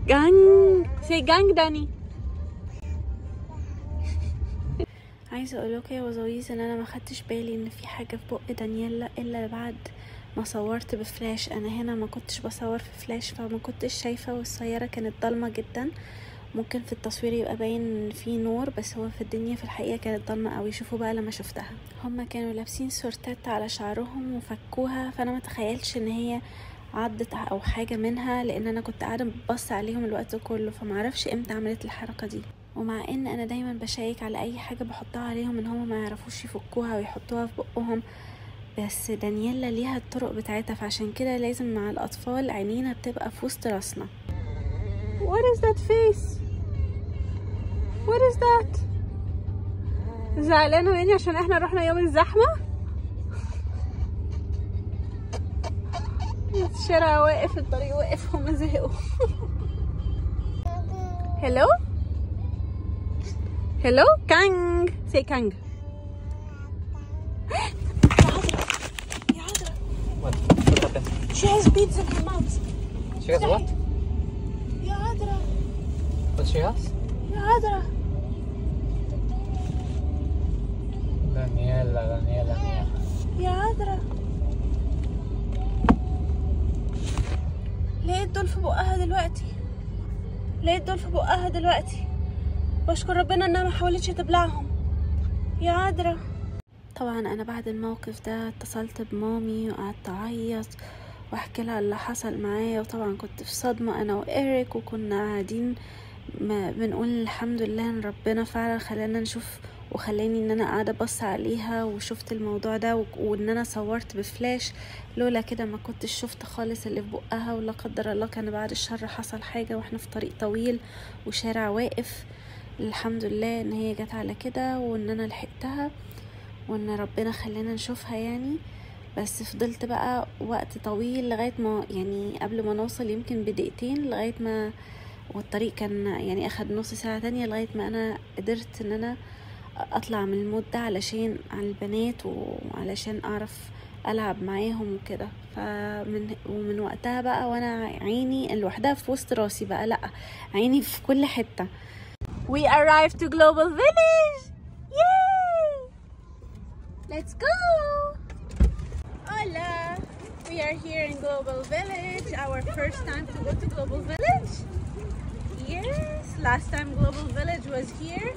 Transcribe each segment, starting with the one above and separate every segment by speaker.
Speaker 1: جانج سي جانج داني. عايزه اقول لكم يا وزويز ان انا ما خدتش بالي ان في حاجه في بق دانييلا الا بعد ما صورت بفلاش. انا هنا ما كنتش بصور في فلاش فما كنتش شايفه، والسياره كانت ضلمه جدا. ممكن في التصوير يبقى باين في نور، بس هو في الدنيا في الحقيقه كانت ضلمه قوي. شوفوا بقى لما شفتها، هما كانوا لابسين سورتات على شعرهم وفكوها، فانا ما تخيلتش ان هي عضت او حاجه منها، لان انا كنت قاعده ببص عليهم الوقت كله، فمعرفش امتى عملت الحركه دي. ومع ان انا دايما بشيك على اي حاجه بحطها عليهم ان هم ما يعرفوش يفكوها ويحطوها في بقهم، بس دانييلا ليها الطرق بتاعتها، فعشان كده لازم مع الاطفال عينينا بتبقى في وسط راسنا. What is that face? What is that? زعلانه مني عشان احنا رحنا يوم الزحمه. الشارع واقف، الطريق واقف، هم زهقوا. Hello? Hello? Kang! Say Kang.
Speaker 2: What? What happened?
Speaker 1: She has beads in her mouth.
Speaker 2: She has what?
Speaker 1: يا عذرا.
Speaker 2: What she has?
Speaker 1: يا عذرا.
Speaker 2: Daniela.
Speaker 1: يا عذرا. لقيت دول في بقها دلوقتي. بشكر ربنا انها ما حاولتش تبلعهم. يا عذرا. طبعا انا بعد الموقف ده اتصلت بمامي وقعدت اعيط واحكي لها اللي حصل معايا، وطبعا كنت في صدمه انا وإيريك، وكنا قاعدين بنقول الحمد لله ان ربنا فعلا خلانا نشوف وخلاني ان انا قاعده بص عليها وشفت الموضوع ده، وان انا صورت بفلاش. لولا كده ما كنتش شفت خالص اللي في بقها، ولا قدر الله كان بعد الشر حصل حاجه واحنا في طريق طويل وشارع واقف. الحمد لله ان هي جت على كده وان انا لحقتها وان ربنا خلانا نشوفها يعني. بس فضلت بقى وقت طويل لغايه ما يعني قبل ما نوصل يمكن بدقيقتين، لغايه ما والطريق كان يعني اخد نص ساعه تانية لغايه ما انا قدرت ان انا اطلع من المود ده علشان على البنات وعلشان اعرف العب معاهم وكده. ومن وقتها بقى وانا عيني لوحدها في وسط راسي بقى، لا عيني في كل حته. We arrived to Global Village. Yay! Let's go. Hola. We are here in Global Village. Our first time to go to Global Village. Yes, last time Global Village was here,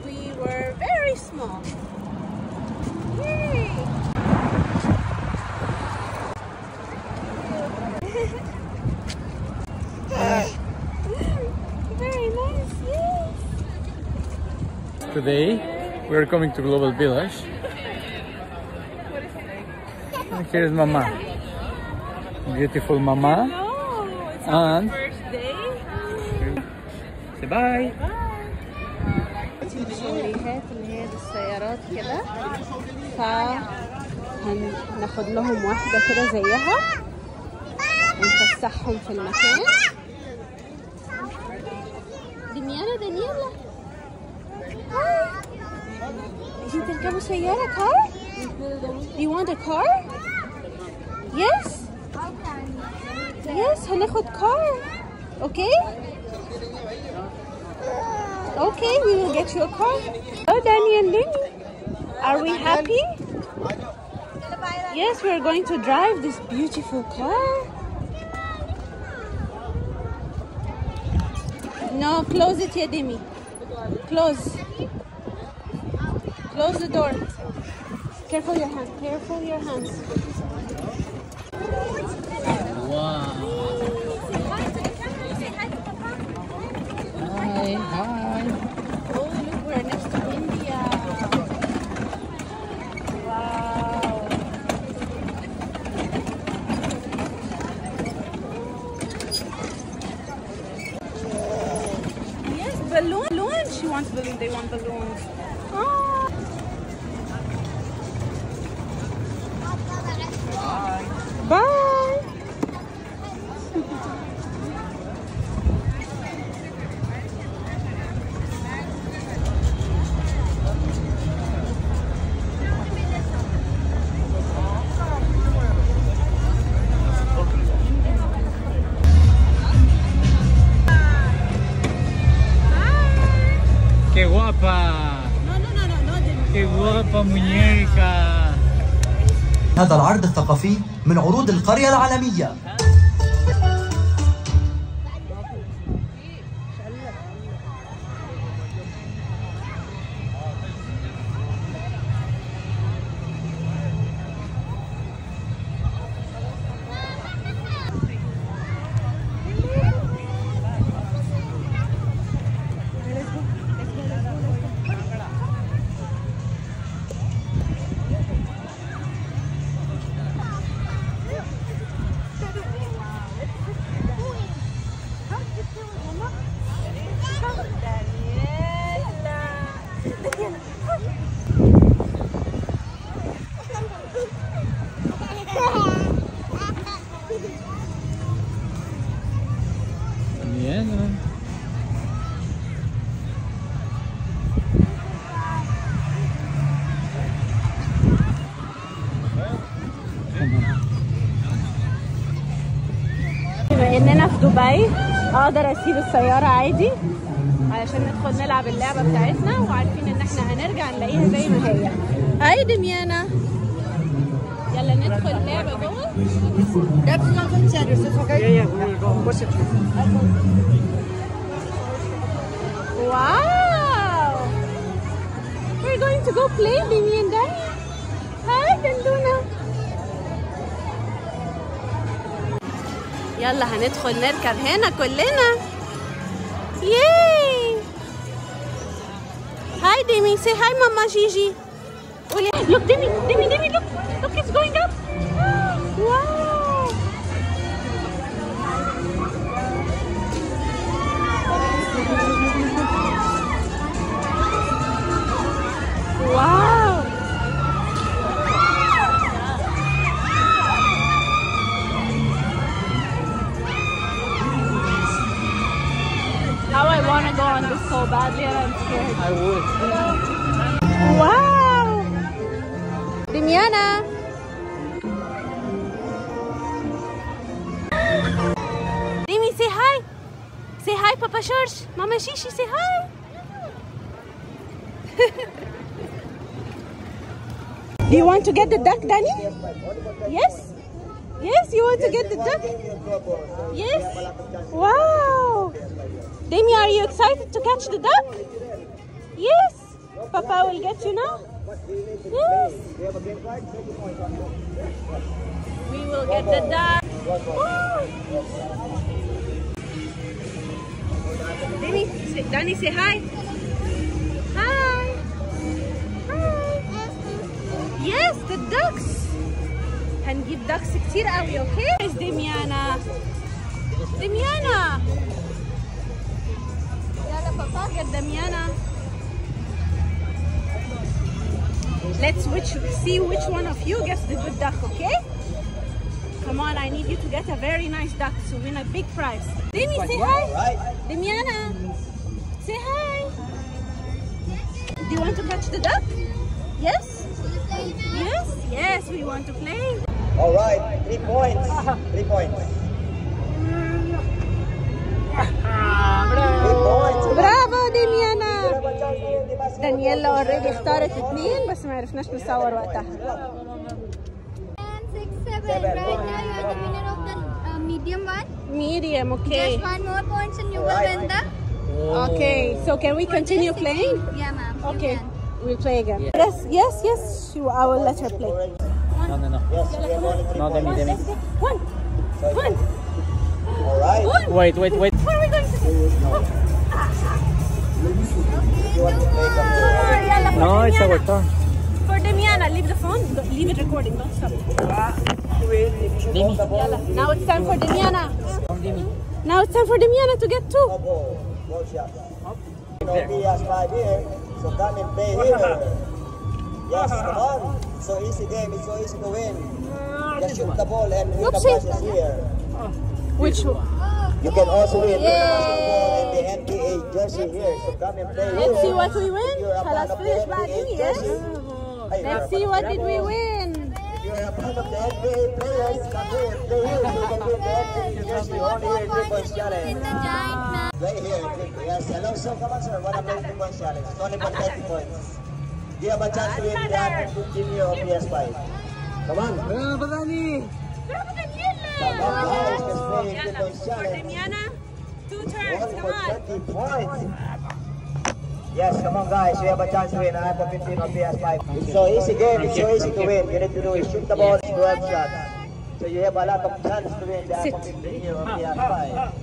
Speaker 1: we were very small. Yay! Very nice, yes.
Speaker 2: Today we are coming to Global Village. And here's Mama. Beautiful Mama.
Speaker 1: No, it's our
Speaker 2: And
Speaker 1: first day.
Speaker 2: say bye.
Speaker 1: شاليهات اللي هي بالسيارات كده، فهناخد لهم واحدة كده زيها ونفسحهم في المكان. دانييلا هاي، عايزين تركبوا سيارة كار؟ You want a car? Yes? Yes, هناخد كار. Okay? Okay, we will get you a car. Oh, Danny and Lenny, are we happy? Yes, we are going to drive this beautiful car. No, close it, Yadimi. Close. Close the door. Careful your hands. Careful your hands.
Speaker 2: Wow. Hi.
Speaker 1: Oh, look, we're next to India. Wow. Yes, balloon. She wants balloon. They want balloons. Oh. Bye.
Speaker 2: guapa. Qué guapa muñeca.
Speaker 3: هذا العرض الثقافي من عروض القرية العالمية.
Speaker 1: بما اننا في دبي اقدر اسيب السيارة عادي علشان ندخل نلعب اللعبة بتاعتنا، وعارفين ان احنا هنرجع نلاقيها زي ما هي. هاي دميانة، يلا ندخل لعبة جوه. واو، we're going to go play Dimi and Danny. هاي دندونة. يلا هندخل نركب هنا كلنا. ياي. هاي ديمي، say hi ماما جيجي. قولي look ديمي ديمي ديمي look it's going up. واو. واو. Now I want to go on this so badly and I'm scared.
Speaker 2: I would.
Speaker 1: Wow! Dimiana! Dimi, say hi! Say hi, Papa George! Mama Shishi, say hi! Do you want to get the duck, Danny? Yes? Yes, you want to get the duck? Yes? Wow! Demi, are you excited to catch the duck? Yes. Papa will get you now. Yes. We will get the duck. Demi, Danny, say hi. Hi. Hi. Yes, the ducks. هنجيب ducks كتير قوي، okay? Yes, Demiana. Demiana. Papa, get Damiana. Let's see which one of you gets the good duck, okay? Come on, I need you to get a very nice duck to win a big prize. Demi, say hi. Damiana, say hi. Do you want to catch the duck? Yes? Yes? Yes, we want to play.
Speaker 4: All right, 3 points. 3 points.
Speaker 1: برافو دميانا. دانييلا اوريدي اختارت 2 بس ما عرفناش نصور وقتها.
Speaker 5: 6, 7. Right now you are the winner of the medium one.
Speaker 1: Medium, okay.
Speaker 5: Just 1 more points and you will win the.
Speaker 1: Okay, so can we continue playing?
Speaker 5: Yeah, ma'am.
Speaker 1: Okay, we'll play again. Yes. I will let her play.
Speaker 2: No. No, Demi.
Speaker 1: 1.
Speaker 4: All right.
Speaker 2: Wait.
Speaker 1: What are we going to do?
Speaker 4: You want to play some
Speaker 2: No, it's our turn.
Speaker 1: For Damiana, leave the phone. Leave it recording. Don't stop.
Speaker 2: Demi.
Speaker 1: Now it's time for Damiana. Now it's time for Damiana to get 2.
Speaker 4: ball shot. He has 5 here, so come and play here. Yes, come on. So easy game. It's so easy to win. Just shoot the ball and win the prizes here.
Speaker 1: Which one?
Speaker 4: You can also win the basketball and the NBA jersey here. So come and play here.
Speaker 1: Let's see what we win.
Speaker 4: You're a
Speaker 1: Tell
Speaker 4: fan
Speaker 1: us
Speaker 4: of the
Speaker 1: please,
Speaker 4: NBA
Speaker 1: Matthew, yes?
Speaker 4: jersey. Hey,
Speaker 1: Let's see what did we win.
Speaker 4: You're a fan of the NBA players. Come here, play here. You can win the NBA jersey only here. 3 points challenge.
Speaker 5: The giant man.
Speaker 4: play here. Yes, hello, so come on, sir. What a 20 points challenge. It's only for 20 points. You have a chance to win the iPhone 15 of PS5. Come on. Come on, guys. Let's play 20 points challenge.
Speaker 1: 2 turns, come on.
Speaker 4: 20 points. Yes, come on, guys. You have a chance to win an iPhone 15 on PS5. It's so easy game. It's so easy to win. You need to do is shoot the ball, 12 shots. So you have a lot of chance to win the iPhone 15 here on PS5.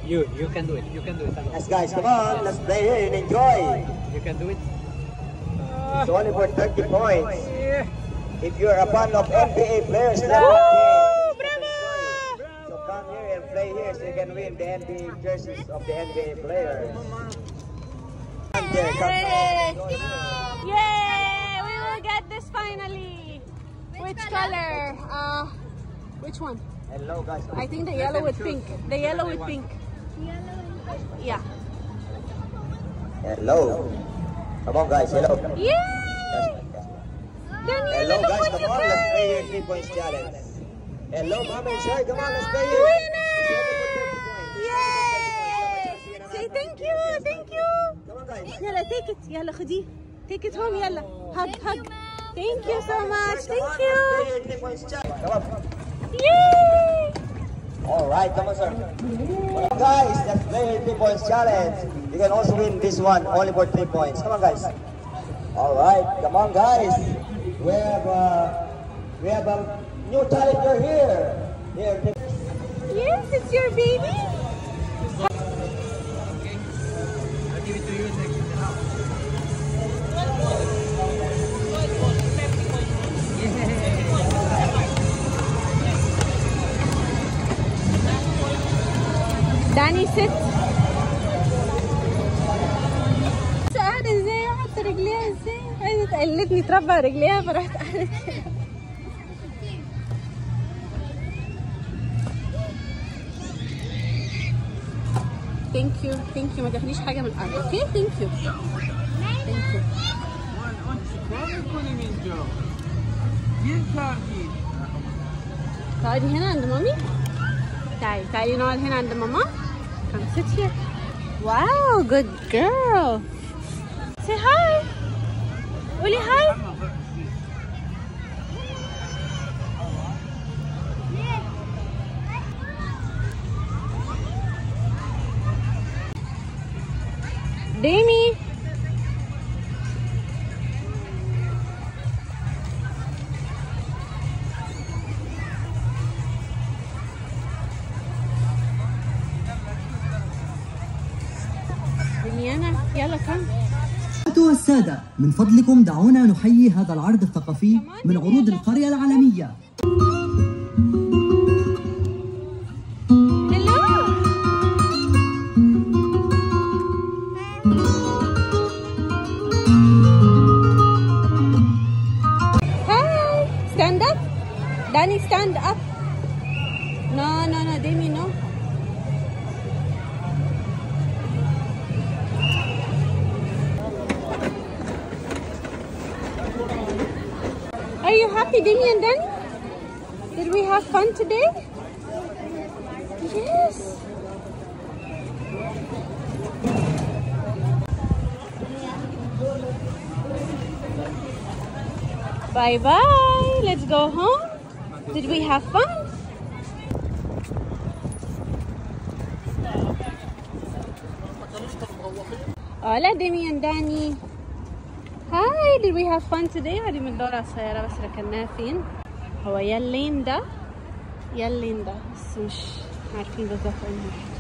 Speaker 2: You can do it. You can do it.
Speaker 4: Yes, guys, come on. Let's play here and enjoy.
Speaker 2: You can do it.
Speaker 4: It's only for 30 points. If you're a fan of NBA players, so come here and play here so you can win the NBA jerseys of the NBA players.
Speaker 1: Yay! We will get this finally. Which color? Which one?
Speaker 4: Hello, guys.
Speaker 1: I think the yellow with pink. The yellow with pink. Yeah.
Speaker 4: Hello. Come on, guys. Hello.
Speaker 1: Yay!
Speaker 4: Hello, guys. Come on. Let's play here 3 points challenge. Hello, mom and sir. Come on. Let's play here.
Speaker 1: Yay! Say thank you. Thank you.
Speaker 4: Come on, guys.
Speaker 1: يلا take it. يلا خديه. Take it home. يلا. Hug. Thank you so much. Thank you.
Speaker 4: Come on.
Speaker 1: Yay!
Speaker 4: All right, come on, sir. Well, guys, let's play 3 points challenge. You can also win this one only for 3 points. Come on, guys. All right, come on, guys. We have a new challenger here.
Speaker 1: Yes, it's your baby.
Speaker 2: I'll give it to you next to the house.
Speaker 1: Danny, sit. قاعدة ازاي وحط رجليها ازاي؟ عايزة تقلدني تربع رجليها فرحت قاعدة كده. Thank you. ما تاخديش حاجة من الأرض، اوكي؟ Thank you. تقعدي هنا عند مامي؟ تعالي نقعد هنا عند ماما. Come sit here. Wow, good girl. Say hi. قولي hi. Demi. يلا كم.
Speaker 3: أيها السادة، من فضلكم دعونا نحيي هذا العرض الثقافي من عروض القرية العالمية.
Speaker 1: Hi, stand up. Danny, stand up. No, Demi, no. Are you happy, Demi and Danny? Did we have fun today? Yes. Bye-bye. Let's go home. Did we have fun? Hola, Demi and Danny. Hi, did we have fun today? هذه بندور على السيارة بس ركناها فين؟ هو يا اللين ده بس مش عارفين بالظبط وين هو.